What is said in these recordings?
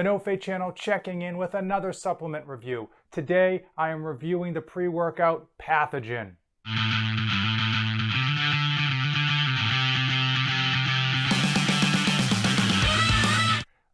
The No Fate channel checking in with another supplement review. Today, I am reviewing the pre-workout Pathogen.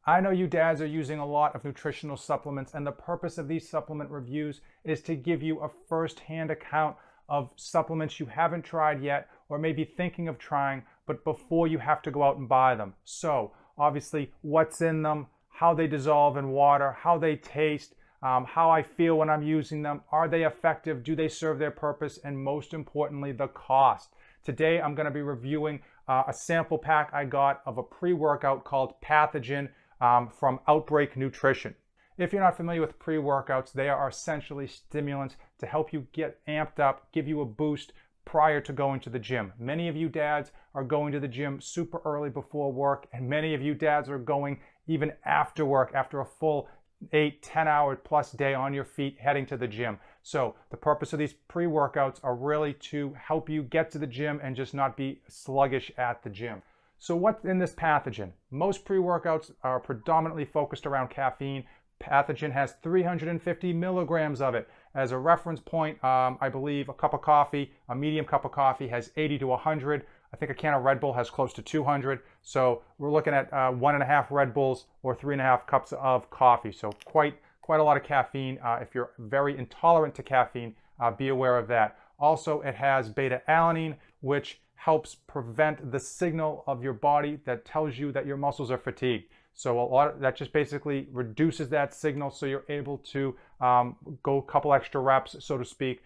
I know you dads are using a lot of nutritional supplements, and the purpose of these supplement reviews is to give you a first-hand account of supplements you haven't tried yet or maybe thinking of trying, but before you have to go out and buy them. So, obviously, what's in them, how they dissolve in water, how they taste, how I feel when I'm using them, are they effective, do they serve their purpose, and most importantly, the cost. Today, I'm going to be reviewing a sample pack I got of a pre-workout called Pathogen from Outbreak Nutrition. If you're not familiar with pre-workouts, they are essentially stimulants to help you get amped up, give you a boost prior to going to the gym. Many of you dads are going to the gym super early before work, and many of you dads are going even after work, after a full 8-10 hour plus day on your feet heading to the gym. So the purpose of these pre-workouts are really to help you get to the gym and just not be sluggish at the gym. So what's in this Pathogen? Most pre-workouts are predominantly focused around caffeine. Pathogen has 350 milligrams of it. As a reference point, I believe a cup of coffee, a medium cup of coffee has 80 to 100. I think a can of Red Bull has close to 200. So we're looking at 1.5 Red Bulls or 3.5 cups of coffee. So quite a lot of caffeine. If you're very intolerant to caffeine, be aware of that. Also, it has beta-alanine, which helps prevent the signal of your body that tells you that your muscles are fatigued. So that just basically reduces that signal, so you're able to go a couple extra reps, so to speak,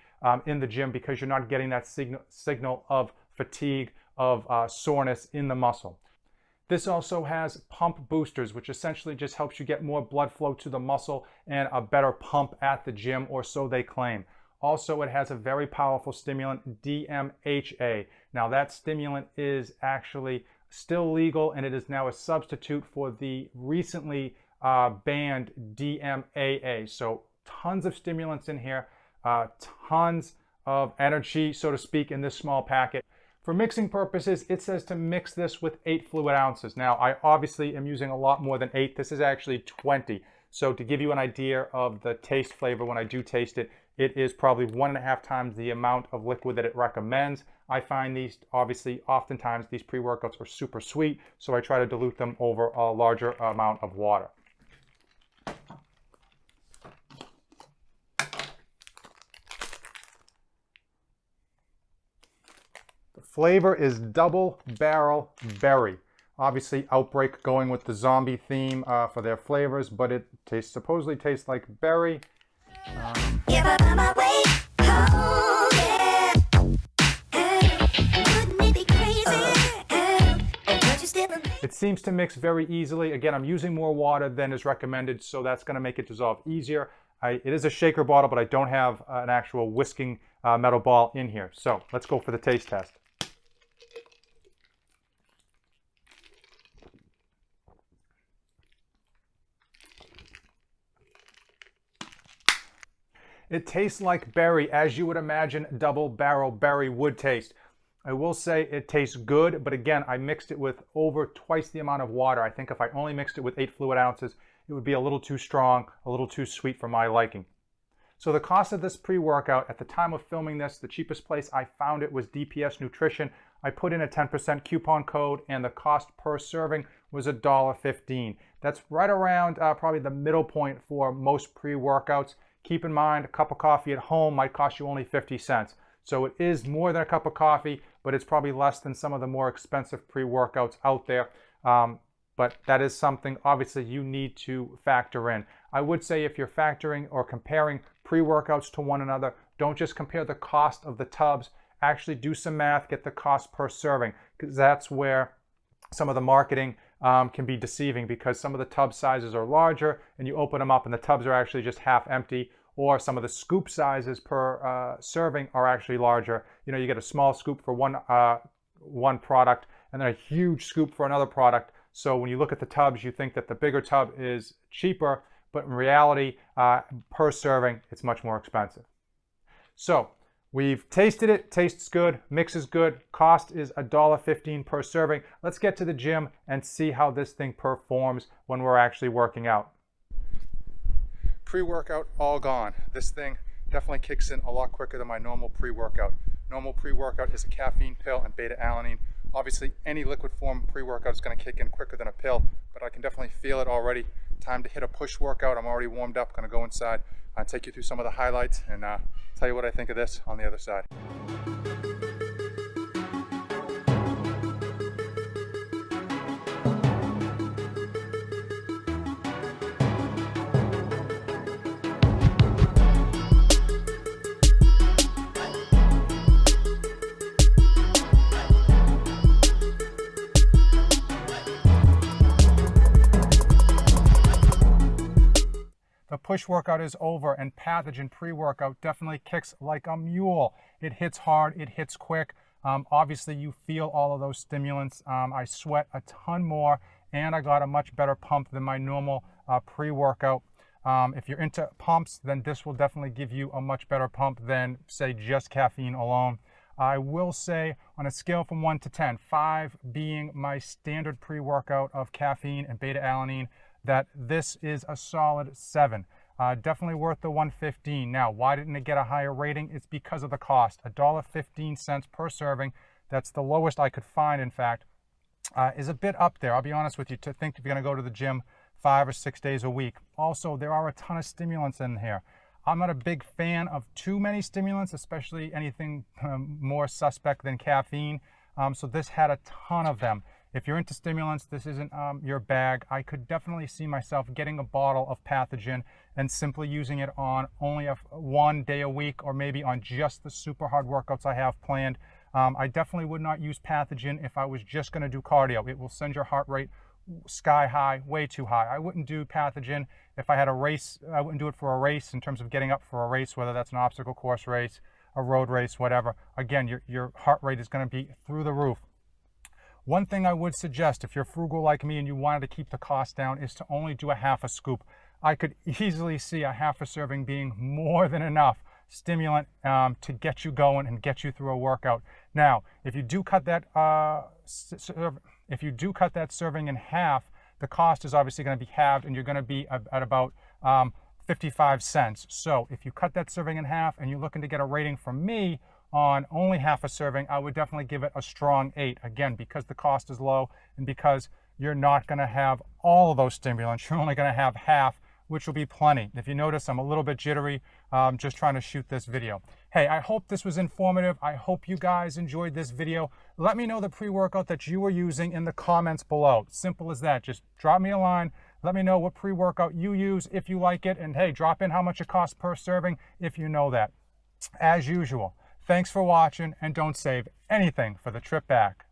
in the gym, because you're not getting that signal of fatigue, of soreness in the muscle. This also has pump boosters, which essentially just helps you get more blood flow to the muscle and a better pump at the gym, or so they claim. Also, it has a very powerful stimulant, DMHA. Now, that stimulant is actually still legal, and it is now a substitute for the recently banned DMAA. So tons of stimulants in here, tons of energy, so to speak, in this small packet. For mixing purposes, it says to mix this with 8 fluid ounces. Now, I obviously am using a lot more than 8. This is actually 20. So to give you an idea of the taste flavor when I do taste it, it is probably 1.5 times the amount of liquid that it recommends. I find these, obviously, oftentimes these pre-workouts are super sweet, so I try to dilute them over a larger amount of water. The flavor is Double Barrel Berry. Obviously, Outbreak going with the zombie theme for their flavors, but it supposedly tastes like berry. It seems to mix very easily. Again, I'm using more water than is recommended, so that's going to make it dissolve easier. It is a shaker bottle, but I don't have an actual whisking metal ball in here. So let's go for the taste test. It tastes like berry, as you would imagine Double Barrel Berry would taste. I will say it tastes good, but again, I mixed it with over twice the amount of water. I think if I only mixed it with 8 fluid ounces, it would be a little too strong, a little too sweet for my liking. So the cost of this pre-workout, at the time of filming this, the cheapest place I found it was DPS Nutrition. I put in a 10% coupon code, and the cost per serving was $1.15. That's right around probably the middle point for most pre-workouts. Keep in mind, a cup of coffee at home might cost you only 50 cents. So it is more than a cup of coffee, but it's probably less than some of the more expensive pre-workouts out there. But that is something, obviously, you need to factor in. I would say if you're factoring or comparing pre-workouts to one another, don't just compare the cost of the tubs. Actually do some math, get the cost per serving, because that's where some of the marketing can be deceiving, because some of the tub sizes are larger and you open them up and the tubs are actually just half empty, or some of the scoop sizes per serving are actually larger. You know, you get a small scoop for one product and then a huge scoop for another product. So when you look at the tubs, you think that the bigger tub is cheaper, but in reality, per serving, it's much more expensive. So we've tasted it, tastes good, mixes good, cost is $1.15 per serving. Let's get to the gym and see how this thing performs when we're actually working out. Pre-workout all gone. This thing definitely kicks in a lot quicker than my normal pre-workout. Normal pre-workout is a caffeine pill and beta-alanine. Obviously, any liquid form pre-workout is going to kick in quicker than a pill, but I can definitely feel it already. Time to hit a push workout. I'm already warmed up. Going to go inside and take you through some of the highlights and tell you what I think of this on the other side. The push workout is over, and Pathogen Pre-workout definitely kicks like a mule. It hits hard, it hits quick. Obviously, you feel all of those stimulants. I sweat a ton more, and I got a much better pump than my normal pre-workout. If you're into pumps, then this will definitely give you a much better pump than, say, just caffeine alone. I will say, on a scale from 1 to 10, 5 being my standard pre-workout of caffeine and beta-alanine, that this is a solid 7. Definitely worth the $1.15. Now, why didn't it get a higher rating? It's because of the cost. $1.15 per serving. That's the lowest I could find, in fact, is a bit up there. I'll be honest with you, to think if you're going to go to the gym 5 or 6 days a week. Also, there are a ton of stimulants in here. I'm not a big fan of too many stimulants, especially anything more suspect than caffeine. So this had a ton of them. If you're into stimulants, this isn't your bag. I could definitely see myself getting a bottle of Pathogen and simply using it on only one day a week, or maybe on just the super hard workouts I have planned. I definitely would not use Pathogen if I was just going to do cardio. It will send your heart rate sky high, way too high. I wouldn't do Pathogen if I had a race. I wouldn't do it for a race in terms of getting up for a race, whether that's an obstacle course race, a road race, whatever. Again, your heart rate is going to be through the roof. One thing I would suggest, if you're frugal like me and you wanted to keep the cost down, is to only do a half a scoop. I could easily see a half a serving being more than enough stimulant to get you going and get you through a workout. Now, if you do cut that serving in half, the cost is obviously going to be halved, and you're going to be at about 55 cents. So if you cut that serving in half and you're looking to get a rating from me on only half a serving, I would definitely give it a strong 8. Again, because the cost is low and because you're not going to have all of those stimulants. You're only going to have half, which will be plenty. If you notice, I'm a little bit jittery, just trying to shoot this video. Hey, I hope this was informative. I hope you guys enjoyed this video. Let me know the pre-workout that you were using in the comments below. Simple as that. Just drop me a line. Let me know what pre-workout you use if you like it. And hey, drop in how much it costs per serving if you know that. As usual, thanks for watching, and don't save anything for the trip back.